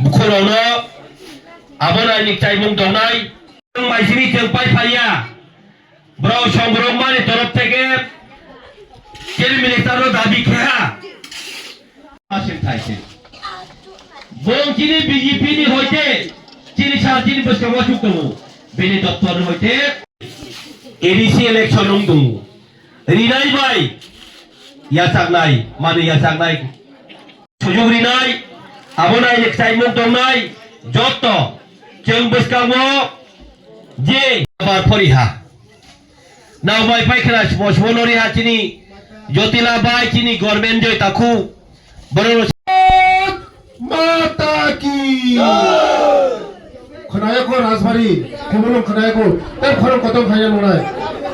bukhorona abona niktai mung dongnai maisini jeung paifaya bro সংগ্রাম মানে তরফ থেকে কেরি মিনিস্টারও দাবি খেয়া আসেন থাইছে বংচিনি বিজেপি নি হইতে চিনি সারচিনি বসকামা সুক্তমু বেনি দপ্তর হইতে ADC election Dong Rinnai by ইয়াসাগনাই মানে ইয়াসাগনাই সুযোগ রিনাই আবনাই নিকটাই মুখ দংনাই যত जों বসকামো যে আবার পরিহা नाव बाय पाइखना स्पसमनरी हाचिनी ज्योतिला बाय चिनी गवर्नमेंट जय ताखु बरो माता की खनायको राजबारी खमलो खनायको ते खरो कत खाया ननाय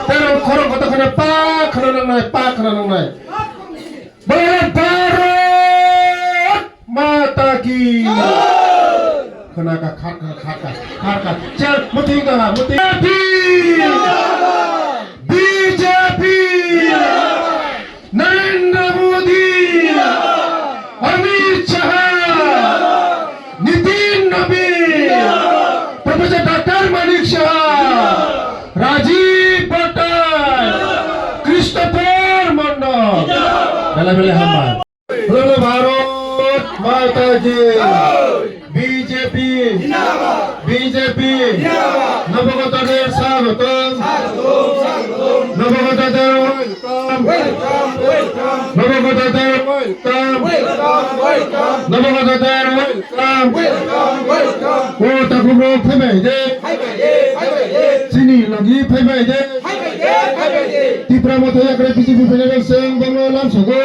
ते खरो कत खाना पा खाना नंनाय बरो भारत माता की खनाका खाका चल मुतिगा BJP Narendra Modi Amit Shah Nitin Nabi professor doctor Manik Shah Rajiv Patel Christopher Mandal बेले हम बोलो भारत माता की बीजेपी नवगतদের স্বাগতম নবগতদের ও তাকুবো ফেবাই দে চিনি লগি ফেবাই দে ত্রিপুরা মতো একরে বিজেপি ফেডারেল সেং বঙ্গ লামসগো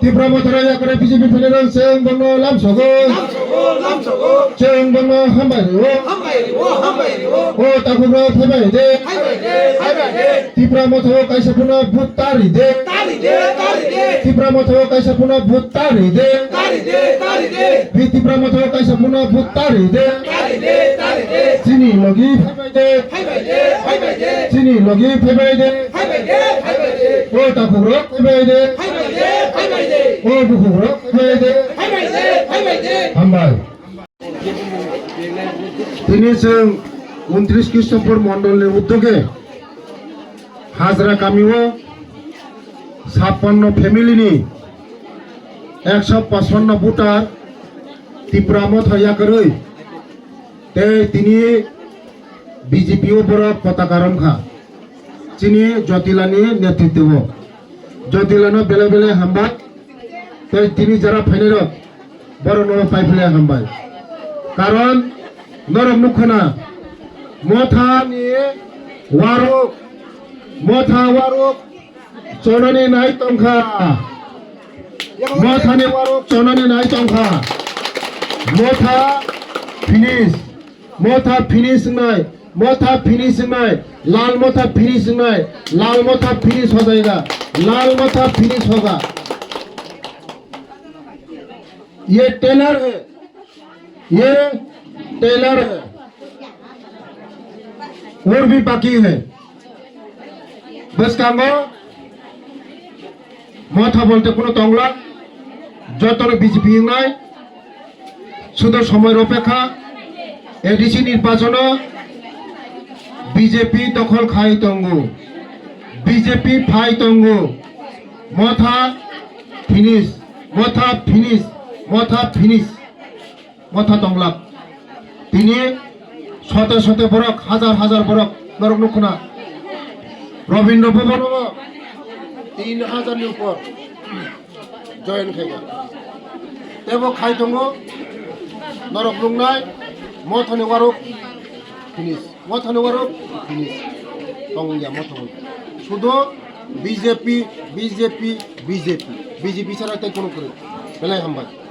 ত্রিপুরা মতো একরে বিজেপি ফেডারেল সেং বঙ্গ লামসগো সেং বঙ্গ হামবাই ও তাকুবো ফেবাই দে ত্রিপুরা মতো কাইসাপুনা ভূত তারি দে ত্রিপুরা মতো কাইসাপুনা ভূত তারি দে ত্রিপুরা মতো কাইসাপুনা ভূত তারি দে চিনি লগি ফেবাই দে চিনি লগি ফেবাই দে ও তাকুবো ফেবাই দে ও বুকুবো ফেবাই দে হামবাই তিনি जों 29 খ্রিস্টপর মন্ডলের উদ্যোগে হাজরা কামিও 56 ফ্যামিলিনি 155 ভোটার ত্রিপুরামত হইয়া করই তে তিনি বিজেপিও বড় পতাকা রংখা চিনি জ্যোতিলানি নেতৃত্ব জ্যোতিলানো বেলে বেলে হামবাই তে তিনি যারা ফাইনের বড় নর পাইফলে হামবাই কারণ নরম মুখনা মথা নিয়ে ওয়ারক চননে নাই তংখা মথানে ওয়ারক চননে নাই তংখা মথা ফিনিশ নাই लाल मोथा फिनिश नहीं लाल मोथा फिनिश हो जाएगा लाल मोथा फिनिश होगा ये टेलर है और भी बाकी है बस कांगो माथा बोलते कोनो तंगला যতন বিজেপি নাই শুধু সময়ের অপেক্ষা এডিসি নির্বাচন বিজেপি দখল খাই তঙ্গু বিজেপি ফাই তঙ্গু মাথা তংলা তিনি শত বরক হাজার বরক নরক নখনা রবীন্দ্র ভবন 3000 এর উপর জয়েন খাইগা তেবো খাই তঙ্গু নরক লুংনাই মথনে ওয়ারক ফিনিশ তঙ্গিয়া মথন শুধু বিজেপি ছাড়া তাই কোনো করে বেলায় হামবাই